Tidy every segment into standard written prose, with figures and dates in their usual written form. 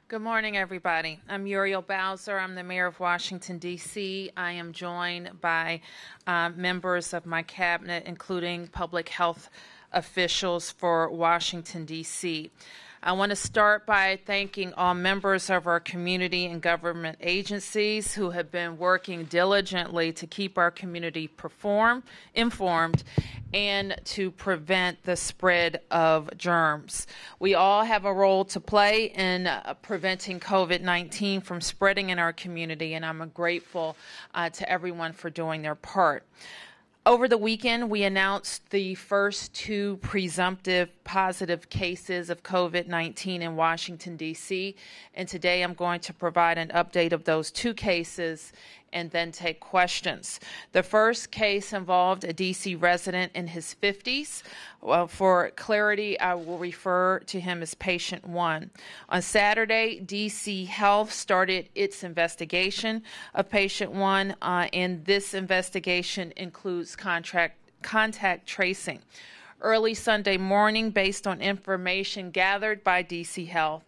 Good morning, everybody. I'm Muriel Bowser. I'm the Mayor of Washington, D.C. I am joined by members of my cabinet, including public health officials for Washington, D.C. I want to start by thanking all members of our community and government agencies who have been working diligently to keep our community informed and to prevent the spread of germs. We all have a role to play in preventing COVID-19 from spreading in our community, and I'm grateful to everyone for doing their part. Over the weekend, we announced the first 2 presumptive positive cases of COVID-19 in Washington, D.C., and today I'm going to provide an update of those 2 cases and then take questions. The first case involved a D.C. resident in his 50s. For clarity, I will refer to him as patient 1. On Saturday, D.C. Health started its investigation of patient 1, and this investigation includes contact tracing. Early Sunday morning, based on information gathered by D.C. Health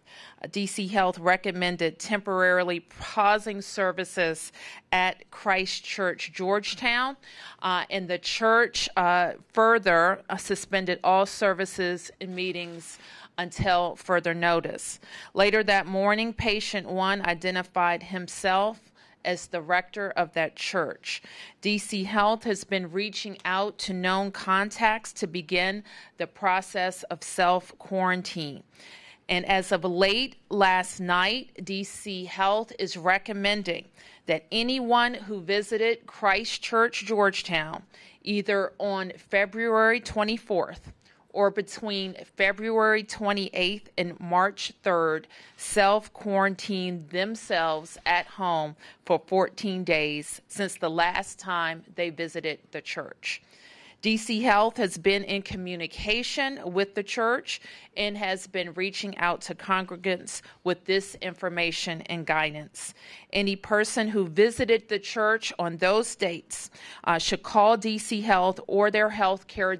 recommended temporarily pausing services at Christ Church, Georgetown, and the church further suspended all services and meetings until further notice. Later that morning, patient 1 identified himself as the rector of that church. D.C. Health has been reaching out to known contacts to begin the process of self-quarantine. And as of late last night, D.C. Health is recommending that anyone who visited Christ Church, Georgetown, either on February 24th or between February 28th and March 3rd, self-quarantine themselves at home for 14 days since the last time they visited the church. D.C. Health has been in communication with the church and has been reaching out to congregants with this information and guidance. Any person who visited the church on those dates should call D.C. Health or their health care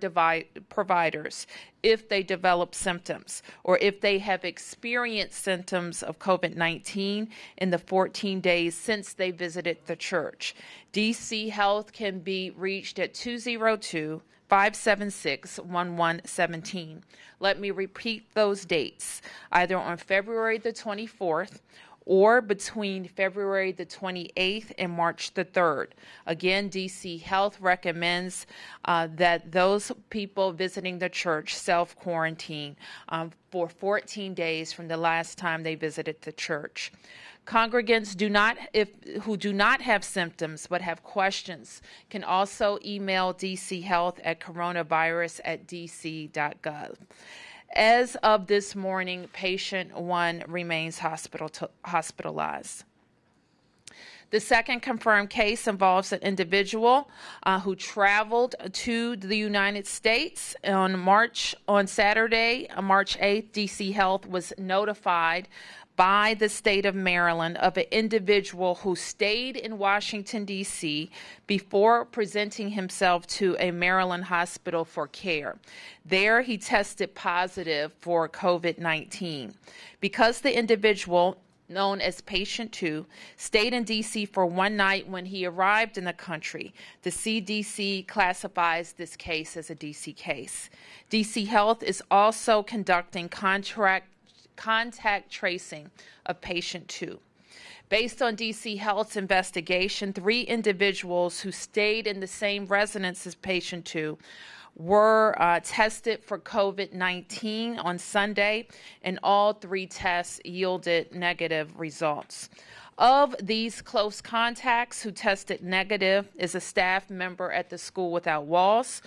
providers if they develop symptoms or if they have experienced symptoms of COVID-19 in the 14 days since they visited the church. D.C. Health can be reached at 202-576-1117. Let me repeat those dates, either on February the 24th or between February the 28th and March the 3rd. Again, D.C. Health recommends that those people visiting the church self-quarantine for 14 days from the last time they visited the church. Congregants who do not have symptoms but have questions can also email D.C. Health at coronavirus@dc.gov. As of this morning, patient 1 remains hospitalized. The second confirmed case involves an individual who traveled to the United States on Saturday, March 8th. D.C. Health was notified by the state of Maryland of an individual who stayed in Washington, D.C. before presenting himself to a Maryland hospital for care. There, he tested positive for COVID-19. Because the individual, known as patient 2, stayed in D.C. for one night when he arrived in the country, the CDC classifies this case as a D.C. case. D.C. Health is also conducting contact tracing of patient 2. Based on D.C. Health's investigation, 3 individuals who stayed in the same residence as patient 2 were tested for COVID-19 on Sunday, and all 3 tests yielded negative results. Of these close contacts who tested negative is a staff member at the School Without Walls.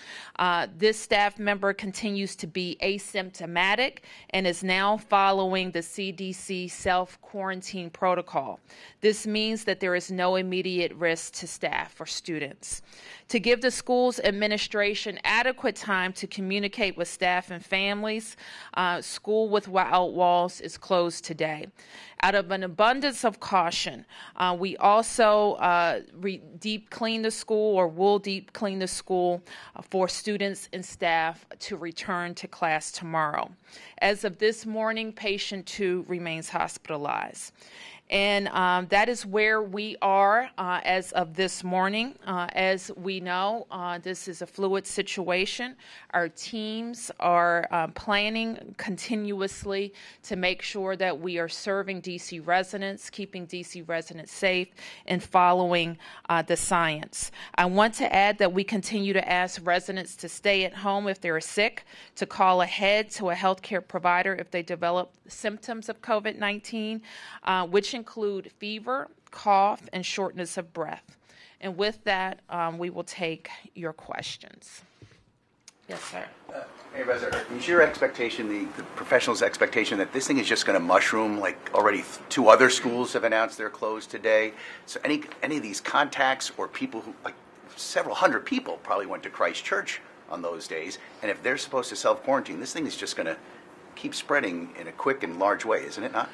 This staff member continues to be asymptomatic and is now following the CDC self-quarantine protocol. This means that there is no immediate risk to staff or students. To give the school's administration adequate time to communicate with staff and families, School Without Walls is closed today. Out of an abundance of caution, situation. We also deep clean the school, or will deep clean the school for students and staff to return to class tomorrow. As of this morning, patient 2 remains hospitalized. And that is where we are as of this morning. As we know, this is a fluid situation. Our teams are planning continuously to make sure that we are serving D.C. residents, keeping D.C. residents safe, and following the science. I want to add that we continue to ask residents to stay at home if they're sick, to call ahead to a healthcare provider if they develop symptoms of COVID-19, which include fever, cough, and shortness of breath. And with that, we will take your questions. Yes, sir. Mayor Bowser, is your expectation, the professionals' expectation, that this thing is just going to mushroom? Like already 2 other schools have announced they're closed today. So any of these contacts or people who, like several hundred people probably went to Christ Church on those days, and if they're supposed to self-quarantine, this thing is just going to keep spreading in a quick and large way, isn't it not?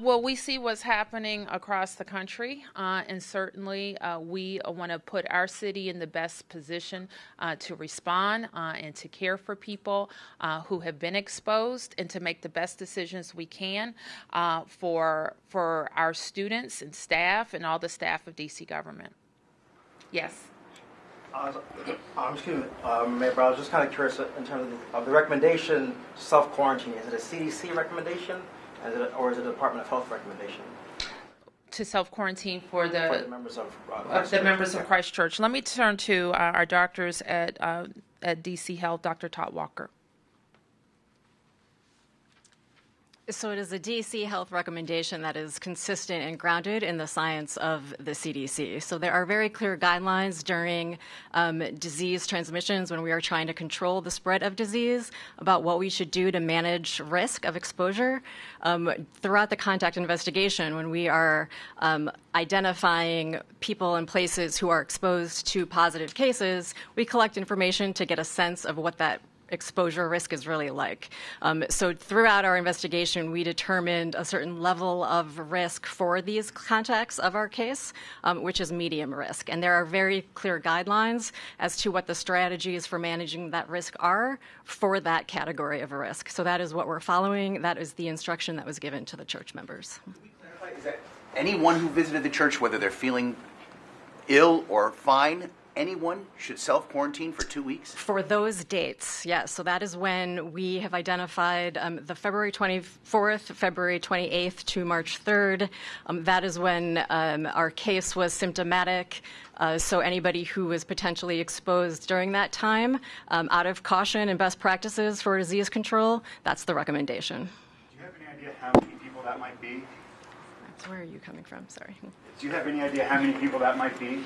Well, we see what's happening across the country, and certainly we want to put our city in the best position to respond and to care for people who have been exposed, and to make the best decisions we can for our students and staff and all the staff of D.C. government. Yes. Excuse me, Mayor Brown, I was just kind of curious in terms of the recommendation, self-quarantine. Is it a CDC recommendation, or is it a Department of Health recommendation? To self-quarantine for the members of Christ Church. Let me turn to our doctors at DC Health, Dr. Todd Walker. So it is a DC Health recommendation that is consistent and grounded in the science of the CDC. So there are very clear guidelines during disease transmissions when we are trying to control the spread of disease about what we should do to manage risk of exposure. Throughout the contact investigation, when we are identifying people and places who are exposed to positive cases, we collect information to get a sense of what that exposure risk is really like. So throughout our investigation, we determined a certain level of risk for these contacts of our case, which is medium risk. And there are very clear guidelines as to what the strategies for managing that risk are for that category of risk. So that is what we're following. That is the instruction that was given to the church members. Can we clarify, is that anyone who visited the church, whether they're feeling ill or fine, anyone should self-quarantine for 2 weeks? For those dates, yes. So that is when we have identified the February 24th, February 28th to March 3rd. That is when our case was symptomatic. So anybody who was potentially exposed during that time, out of caution and best practices for disease control, that's the recommendation. Do you have any idea how many people that might be? Where are you coming from? Sorry. Do you have any idea how many people that might be?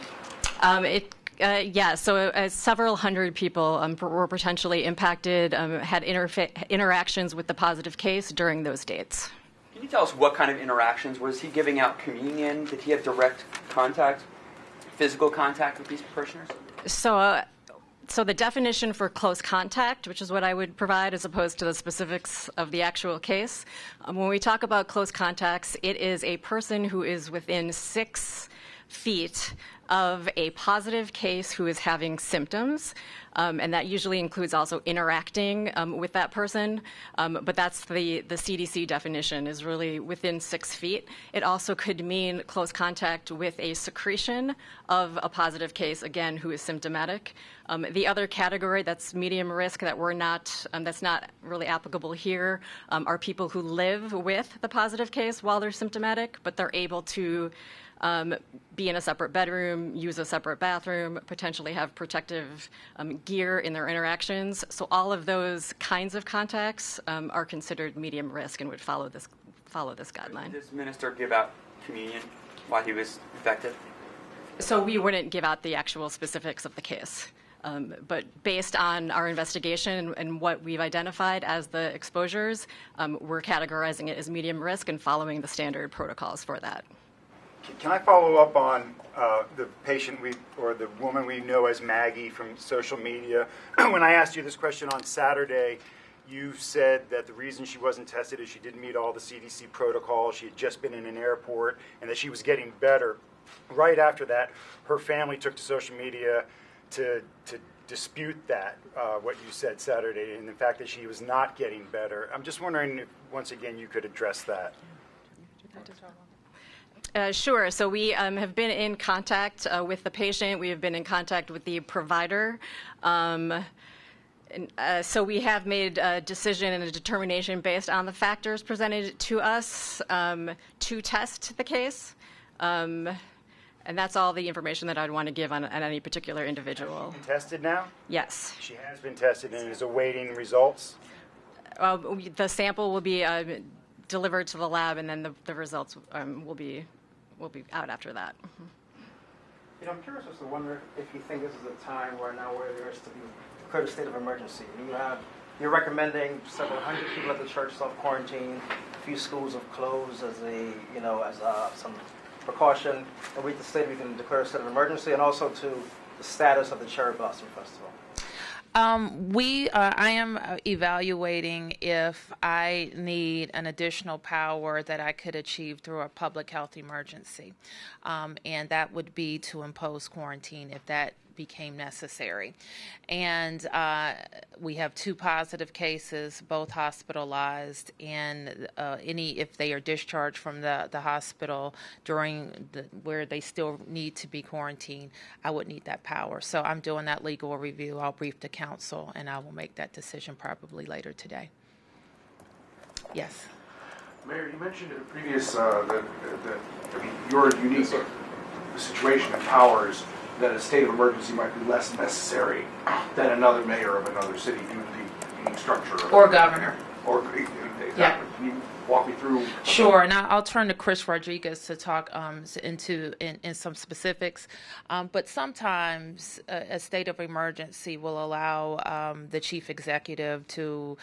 So several hundred people were potentially impacted, had interactions with the positive case during those dates. Can you tell us what kind of interactions? Was he giving out communion? Did he have direct contact, physical contact with these parishioners? So the definition for close contact, which is what I would provide as opposed to the specifics of the actual case, when we talk about close contacts, it is a person who is within 6 feet of a positive case who is having symptoms, and that usually includes also interacting with that person, but that's the CDC definition, is really within 6 feet. It also could mean close contact with a secretion of a positive case, again, who is symptomatic. The other category that's medium risk that we're not, that's not really applicable here, are people who live with the positive case while they're symptomatic, but they're able to be in a separate bedroom, use a separate bathroom, potentially have protective gear in their interactions. So all of those kinds of contacts are considered medium risk and would follow this guideline. Did this minister give out communion while he was infected? So we wouldn't give out the actual specifics of the case. But based on our investigation and what we've identified as the exposures, we're categorizing it as medium risk and following the standard protocols for that. Can I follow up on the patient or the woman we know as Maggie from social media? When I asked you this question on Saturday, you said that the reason she wasn't tested is she didn't meet all the CDC protocols. She had just been in an airport, and that she was getting better. Right after that, her family took to social media to dispute that, what you said Saturday, and the fact that she was not getting better. I'm just wondering if, once again, you could address that. Sure. So we have been in contact with the patient. We have been in contact with the provider. So we have made a decision and a determination based on the factors presented to us to test the case. And that's all the information that I'd want to give on any particular individual. Has she been tested now? Yes. She has been tested and is awaiting results? The sample will be delivered to the lab, and then the results will be out after that. Mm-hmm. You know, I'm curious as to wonder if you think this is a time where there is to be declared a state of emergency. You're recommending several hundred people at the church self-quarantine, a few schools have closed as some precaution. And we at the state we can declare a state of emergency, and also to the status of the Cherry Blossom Festival. I am evaluating if I need an additional power that I could achieve through a public health emergency, and that would be to impose quarantine if that became necessary. And we have 2 positive cases, both hospitalized, and if they are discharged from the hospital where they still need to be quarantined, I would need that power. So I'm doing that legal review. I'll brief the council, and I will make that decision probably later today. Yes. Mayor, you mentioned in a previous your unique situation and powers, that a state of emergency might be less necessary than another mayor of another city due to the unique structure. Or governor. Or exactly. Yeah. Can you walk me through? Sure, and I'll turn to Chris Rodriguez to talk in some specifics. But sometimes a state of emergency will allow the chief executive to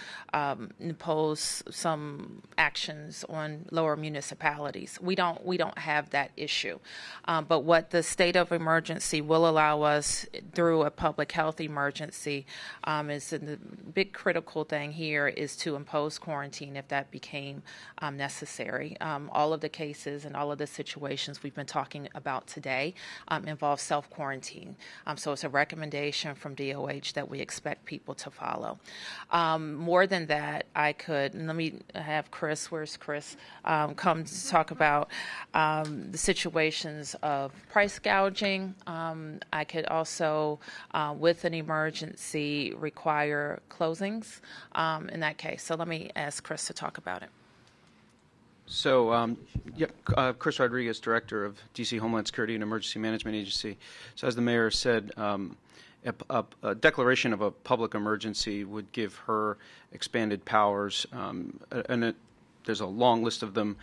impose some actions on lower municipalities. We don't have that issue. But what the state of emergency will allow us through a public health emergency is the big critical thing here is to impose quarantine if that became necessary. All of the cases and all of the situations we've been talking about today involve self-quarantine. So it's a recommendation from DOH that we expect people to follow. More than that, let me have Chris, where's Chris, come to talk about the situations of price gouging. I could also, with an emergency, require closings in that case. So let me ask Chris to talk about it. So, Chris Rodriguez, Director of D.C. Homeland Security and Emergency Management Agency. So as the mayor said, a declaration of a public emergency would give her expanded powers, and there's a long list of them,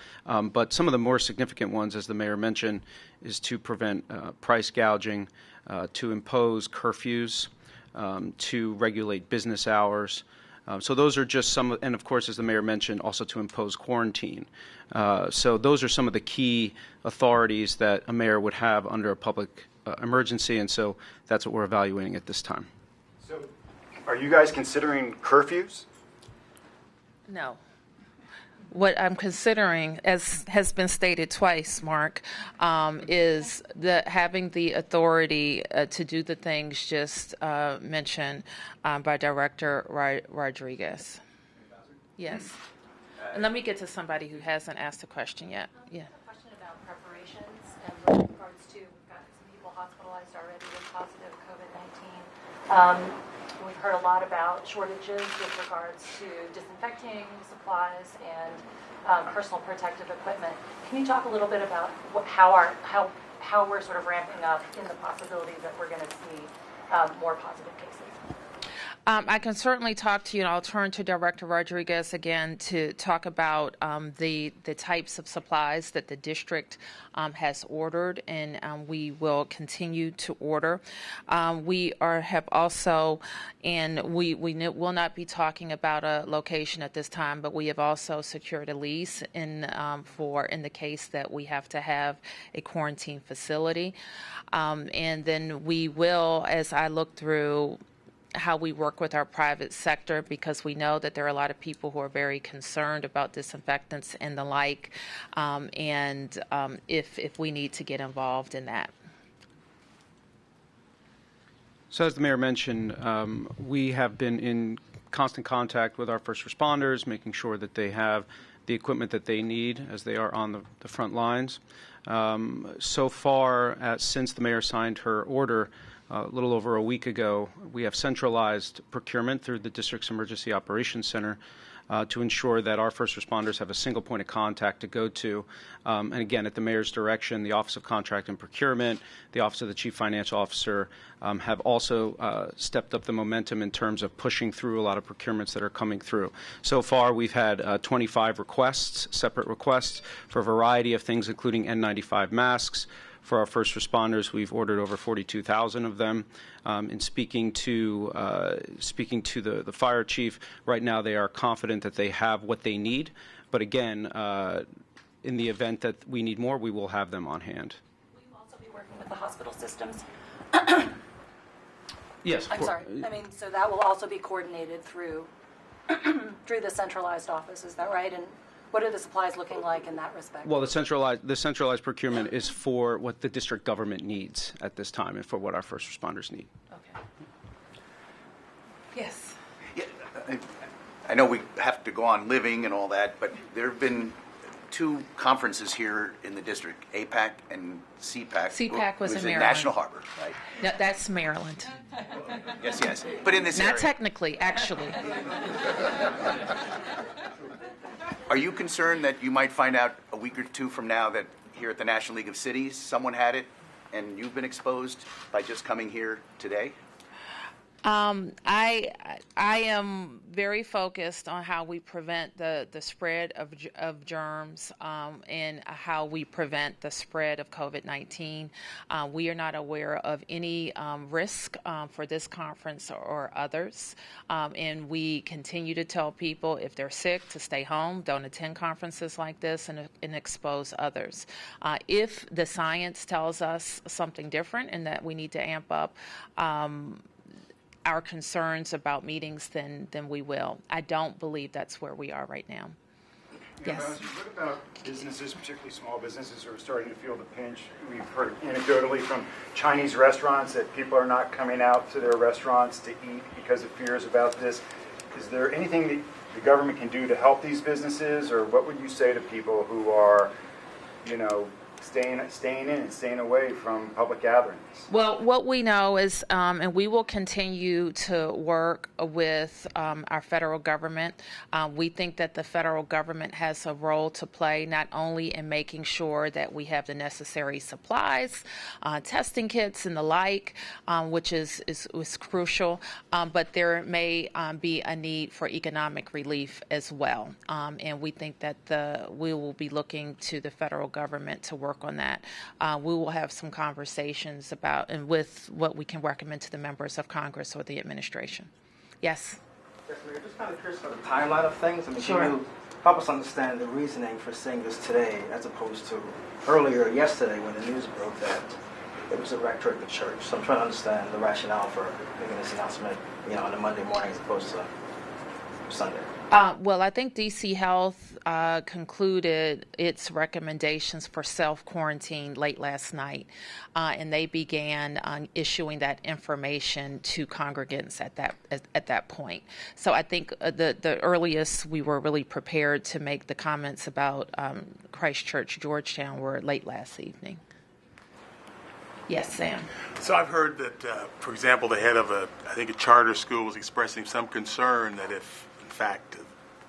but some of the more significant ones, as the mayor mentioned, is to prevent price gouging, to impose curfews, to regulate business hours. So those are just some, and of course, as the mayor mentioned, also to impose quarantine. So those are some of the key authorities that a mayor would have under a public emergency, and so that's what we're evaluating at this time. So are you guys considering curfews? No. What I'm considering, as has been stated twice, Mark, is having the authority to do the things just mentioned by Director Rodriguez. Yes. And let me get to somebody who hasn't asked a question yet. Yeah. A question about preparations and with regards to, we've got some people hospitalized already with positive COVID-19. We've heard a lot about shortages with regards to disinfecting supplies and personal protective equipment. Can you talk a little bit about how we're sort of ramping up in the possibility that we're going to see more positive cases? I can certainly talk to you, and I'll turn to Director Rodriguez again to talk about the types of supplies that the district has ordered, and we will continue to order. We have also, and we will not be talking about a location at this time, but we have also secured a lease in the case that we have to have a quarantine facility, and then we will, as I look through how we work with our private sector, because we know that there are a lot of people who are very concerned about disinfectants and the like, if we need to get involved in that. So as the mayor mentioned, we have been in constant contact with our first responders, making sure that they have the equipment that they need as they are on the front lines. So far, since the mayor signed her order a little over a week ago, we have centralized procurement through the district's Emergency Operations Center to ensure that our first responders have a single point of contact to go to. And again, at the mayor's direction, the Office of Contract and Procurement, the Office of the Chief Financial Officer have also stepped up the momentum in terms of pushing through a lot of procurements that are coming through. So far, we've had 25 requests, separate requests, for a variety of things, including N95 masks. For our first responders, we've ordered over 42,000 of them. In speaking to the fire chief, right now they are confident that they have what they need. But again, in the event that we need more, we will have them on hand. Will you also be working with the hospital systems? Yes. I'm sorry. I mean, so that will also be coordinated through the centralized office. Is that right? And what are the supplies looking like in that respect? Well, the centralized procurement is for what the district government needs at this time and for what our first responders need. Okay. Yes. Yeah, I know we have to go on living and all that, but there have been two conferences here in the district, APAC and CPAC. CPAC was in in Maryland. National Harbor, right? No, that's Maryland. Yes. But in this Not area. technically, actually. Are you concerned that you might find out a week or two from now that here at the National League of Cities, someone had it and you've been exposed by just coming here today? I am very focused on how we prevent the spread of germs and how we prevent the spread of COVID-19. We are not aware of any risk for this conference or others, and we continue to tell people if they're sick to stay home, don't attend conferences like this, and expose others. If the science tells us something different and that we need to amp up our concerns about meetings, then we will. I don't believe that's where we are right now. Yes. What about businesses, particularly small businesses, who are starting to feel the pinch? We've heard anecdotally from Chinese restaurants that people are not coming out to their restaurants to eat because of fears about this. Is there anything that the government can do to help these businesses, or what would you say to people who are, staying in and staying away from public gatherings? Well, what we know is, and we will continue to work with our federal government. We think that the federal government has a role to play, not only in making sure that we have the necessary supplies, testing kits and the like, which is crucial, but there may be a need for economic relief as well. And we think that we will be looking to the federal government to work on that. We will have some conversations about and with what we can recommend to the members of Congress or the administration. Yes? Yes, Mayor. Just kind of curious about the timeline of things. I mean, Sure. Can you help us understand the reasoning for saying this today as opposed to earlier yesterday when the news broke that it was a rector at the church? So I'm trying to understand the rationale for making this announcement, on a Monday morning as opposed to Sunday. Well, I think DC Health concluded its recommendations for self-quarantine late last night, and they began issuing that information to congregants at that point. So I think the earliest we were really prepared to make the comments about Christ Church Georgetown were late last evening. Yes, Sam. So I've heard that, for example, the head of a charter school was expressing some concern that if, in fact,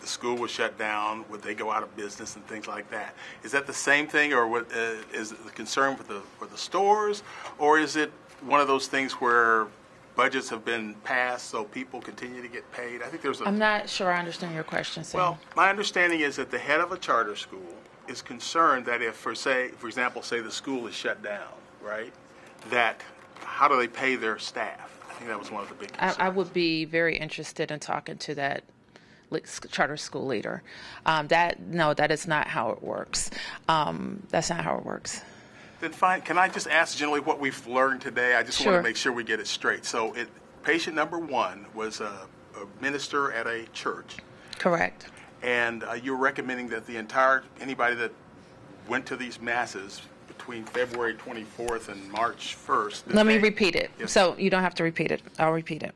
the school was shut down, would they go out of business and things like that? Is that the same thing, or what, is it the concern for the stores, or is it one of those things where budgets have been passed so people continue to get paid? I think there's a... I'm not sure I understand your question, Sam. Well, my understanding is that the head of a charter school is concerned that if, for example, the school is shut down, right, that how do they pay their staff? I think that was one of the big concerns. I would be very interested in talking to that charter school leader. That is not how it works. That's not how it works. Then fine. Can I just ask generally what we've learned today? I just Sure. want to make sure we get it straight. So patient number one was a minister at a church, Correct. and you're recommending that anybody that went to these masses between February 24th and March 1st. Let me repeat it. Yes. So you don't have to repeat it. I'll repeat it.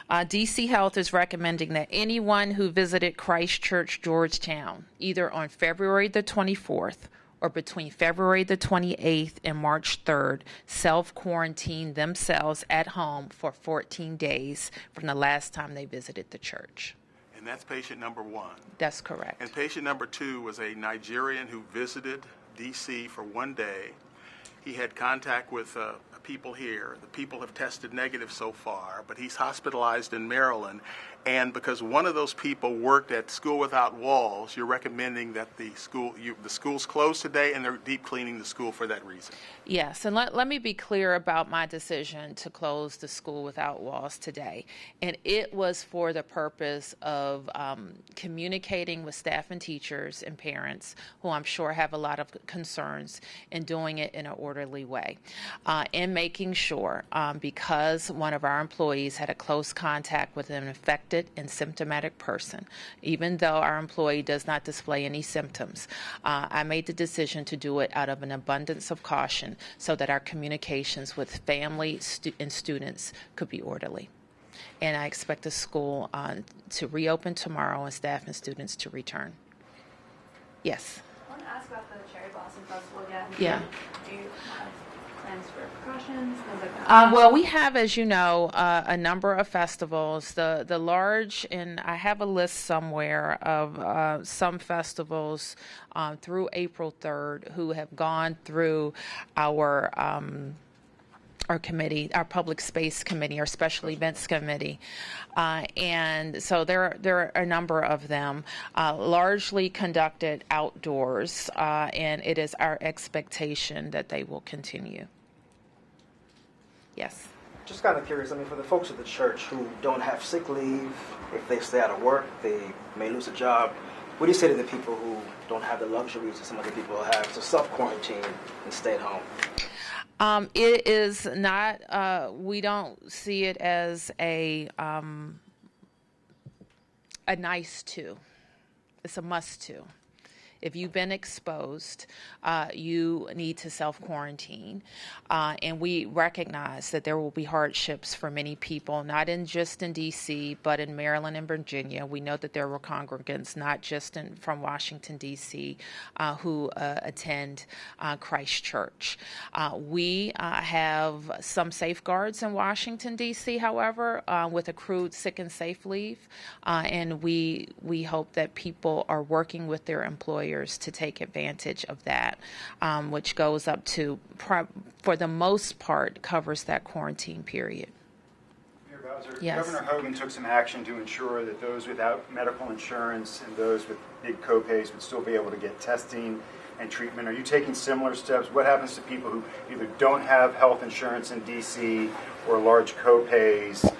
DC Health is recommending that anyone who visited Christ Church, Georgetown, either on February the 24th or between February the 28th and March 3rd, self-quarantine themselves at home for 14 days from the last time they visited the church. And that's patient number one. That's correct. And patient number two was a Nigerian who visited D.C. for 1 day. He had contact with people here. The people have tested negative so far, but he's hospitalized in Maryland. And because one of those people worked at School Without Walls, you're recommending that the school's closed today, and they're deep cleaning the school for that reason. Yes, and let me be clear about my decision to close the School Without Walls today. And it was for the purpose of communicating with staff and teachers and parents, who I'm sure have a lot of concerns, and doing it in an orderly way. And making sure, because one of our employees had a close contact with an infected and symptomatic person, even though our employee does not display any symptoms, I made the decision to do it out of an abundance of caution so that our communications with family and students could be orderly. And I expect the school to reopen tomorrow and staff and students to return. Yes? I want to ask about the Cherry Blossom Festival again. Yeah. Do you have plans for precautions, things like that? Well, we have, as you know, a number of festivals. The large, and I have a list somewhere of some festivals through April 3rd who have gone through our committee, our public space committee, our special events committee, and so there are a number of them, largely conducted outdoors, and it is our expectation that they will continue. Yes. Just kind of curious, I mean, for the folks at the church who don't have sick leave, if they stay out of work, they may lose a job. What do you say to the people who don't have the luxuries that some other people have to self-quarantine and stay at home? It is not, we don't see it as a nice to. It's a must to. If you've been exposed, you need to self-quarantine. And we recognize that there will be hardships for many people, not just in D.C., but in Maryland and Virginia. We know that there were congregants, not just from Washington, D.C., who attend Christ Church. We have some safeguards in Washington, D.C., however, with accrued sick and safe leave. And we hope that people are working with their employers to take advantage of that, which goes up to, for the most part, covers that quarantine period. Mayor Bowser, Yes. Governor Hogan took some action to ensure that those without medical insurance and those with big copays would still be able to get testing and treatment. Are you taking similar steps? What happens to people who either don't have health insurance in D.C. or large copays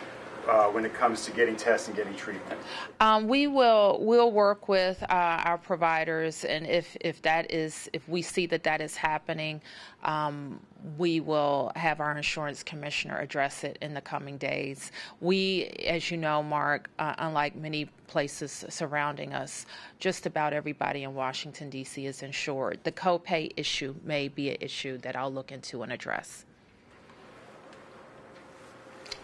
when it comes to getting tests and getting treatment? We'll work with our providers, and if we see that is happening, we will have our insurance commissioner address it in the coming days. We, as you know, Mark, unlike many places surrounding us, just about everybody in Washington, D.C. is insured. The copay issue may be an issue that I'll look into and address.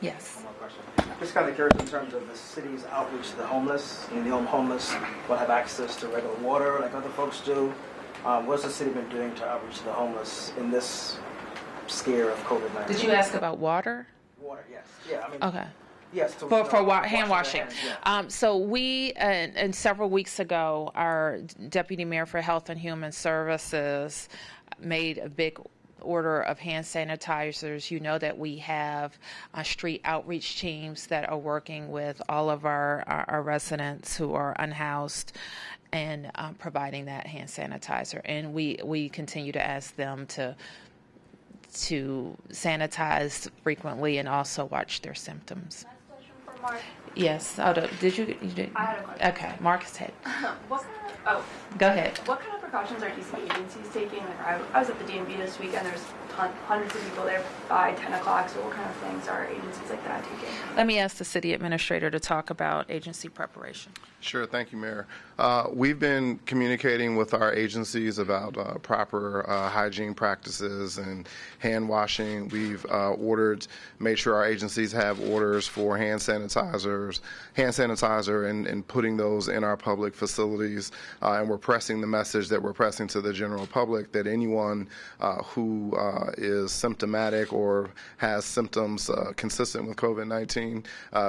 Yes. One more question. Just kind of curious in terms of the city's outreach to the homeless. I mean, the homeless will have access to regular water like other folks do. What's the city been doing to outreach to the homeless in this scare of COVID-19? Did you ask about water? Water, yes. Yeah, I mean, Okay. yes. For hand washing. Hands, yeah. So we, and several weeks ago, our Deputy Mayor for Health and Human Services made a big order of hand sanitizers. You know that we have street outreach teams that are working with all of our residents who are unhoused and providing that hand sanitizer. And we continue to ask them to sanitize frequently and also watch their symptoms. Last question for Mark. Yes. Did you? I had a question. Okay. Mark's head. Go Go ahead. What kind of precautions are DC agencies taking? Like I was at the DMV this week, and there's hundreds of people there by 10 o'clock. So what kind of things are agencies like that taking? Let me ask the city administrator to talk about agency preparation. Sure. Thank you, Mayor. We've been communicating with our agencies about proper hygiene practices and hand washing. We've made sure our agencies have orders for hand sanitizer, and putting those in our public facilities. And we're pressing the message that we're pressing to the general public that anyone who is symptomatic or has symptoms consistent with COVID-19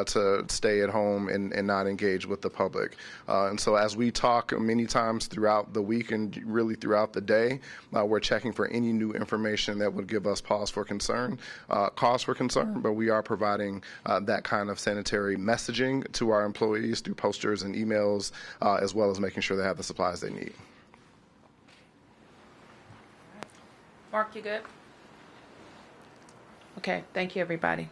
to stay at home and not engage with the public. And so as we talk many times throughout the week and really throughout the day, we're checking for any new information that would give us cause for concern, but we are providing that kind of sanitary messaging to our employees through posters and emails, as well as making sure they have the supplies they need. Mark, you good? Okay, thank you, everybody.